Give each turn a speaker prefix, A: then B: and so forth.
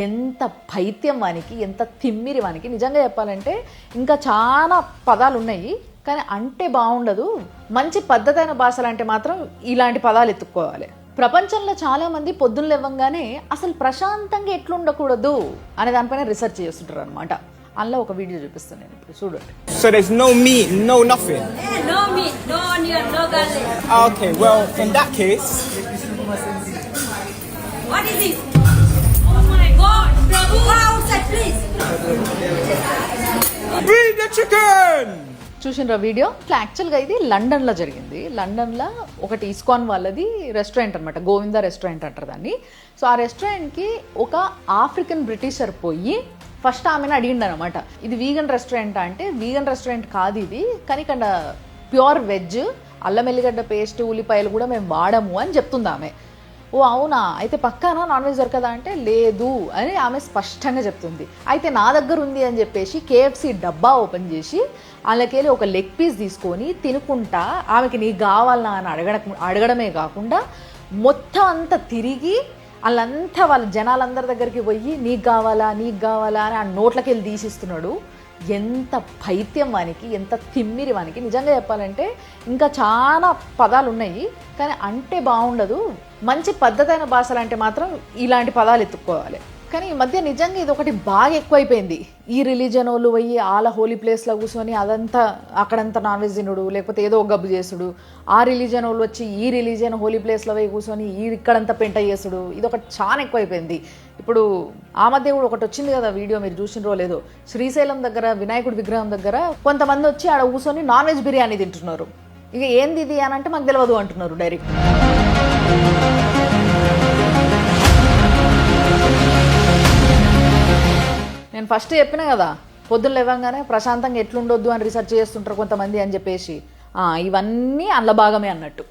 A: ఎంత పైత్యం వానికి, ఎంత తిమ్మిరి వానికి. నిజంగా చెప్పాలంటే ఇంకా చాలా పదాలు ఉన్నాయి, కానీ అంటే బాగుండదు. మంచి పద్ధతైన భాషలు అంటే మాత్రం ఇలాంటి పదాలు ఎత్తుక్కోవాలి. ప్రపంచంలో చాలా మంది పొద్దున్న లేవంగానే అసలు ప్రశాంతంగా ఎట్లుండకూడదు అనే దానిపైన రీసెర్చ్ చేస్తుంటారు అనమాట. అందులో ఒక వీడియో చూపిస్తాను నేను ఇప్పుడు, చూడండి.
B: So there's no meat, no nothing?
C: No meat, no onion, no garlic.
B: Okay, well, in that case...
C: What is this? Oh my God! Prabhu, go outside, please.
B: Bring the chicken!
A: చూసినరా video? యాక్చువల్గా ఇది లండన్లో జరిగింది. లండన్లో ఒకటి ISKCON వాళ్ళది restaurant అనమాట, Govinda restaurant అంటారు దాన్ని. సో ఆ రెస్టారెంట్కి ఒక ఆఫ్రికన్ బ్రిటిషర్ పోయి ఫస్ట్ ఆమెను అడిగిండనమాట, ఇది వీగన్ రెస్టారెంట్ అంటే. వీగన్ రెస్టారెంట్ కాదు ఇది, కానీ ఇక్కడ ప్యూర్ వెజ్, అల్లం ఎల్లిగడ్డ పేస్ట్, ఉల్లిపాయలు కూడా మేము వాడము అని చెప్తుంది ఆమె. ఓ అవునా, అయితే పక్కానా నాన్ వెజ్ దొరకదా అంటే లేదు అని ఆమె స్పష్టంగా చెప్తుంది. అయితే నా దగ్గర ఉంది అని చెప్పేసి కేఎఫ్సి డబ్బా ఓపెన్ చేసి వాళ్ళకెళ్ళి ఒక లెగ్ పీస్ తీసుకొని తినుకుంటా ఆమెకి నీకు కావాలా అని అడగడమే కాకుండా మొత్తం అంతా తిరిగి వాళ్ళంతా వాళ్ళ జనాలందరి దగ్గరికి పోయి నీకు కావాలా అని ఆ నోట్లకి వెళ్ళి తీసిస్తున్నాడు. ఎంత పైత్యం వానికి, ఎంత తిమ్మిరి వానికి. నిజంగా చెప్పాలంటే ఇంకా చాలా పదాలు ఉన్నాయి, కానీ అంటే బాగుండదు. మంచి పద్ధతైన భాషలు అంటే మాత్రం ఇలాంటి పదాలు ఎత్తుక్కోవాలి. కానీ ఈ మధ్య నిజంగా ఇది ఒకటి బాగా ఎక్కువైపోయింది. ఈ రిలీజన్ వాళ్ళు పోయి వాళ్ళ హోలీ ప్లేస్లో కూర్చొని అదంతా అక్కడంతా నాన్ వెజ్ తినుడు, లేకపోతే ఏదో ఒక గబ్బు చేసుడు. ఆ రిలీజన్ వాళ్ళు వచ్చి ఈ రిలీజన్ హోలీ ప్లేస్లో పోయి కూర్చొని ఇక్కడంతా పెంట చేసుడు. ఇది ఒకటి చాలా ఎక్కువైపోయింది. ఇప్పుడు ఆ మధ్య కూడా ఒకటి వచ్చింది కదా వీడియో, మీరు చూసినరో లేదో, శ్రీశైలం దగ్గర వినాయకుడి విగ్రహం దగ్గర కొంతమంది వచ్చి ఆడ కూర్చొని నాన్ వెజ్ బిర్యానీ తింటున్నారు. ఇక ఏంది ఇది అని అంటే మాకు తెలియదు అంటున్నారు డైరెక్ట్. నేను ఫస్ట్ చెప్పినా కదా, పొద్దున్న లేవగానే ప్రశాంతంగా ఎట్లుండొద్దు అని రీసెర్చ్ చేస్తుంటారు కొంతమంది అని చెప్పేసి. ఇవన్నీ అందులో భాగమే అన్నట్టు.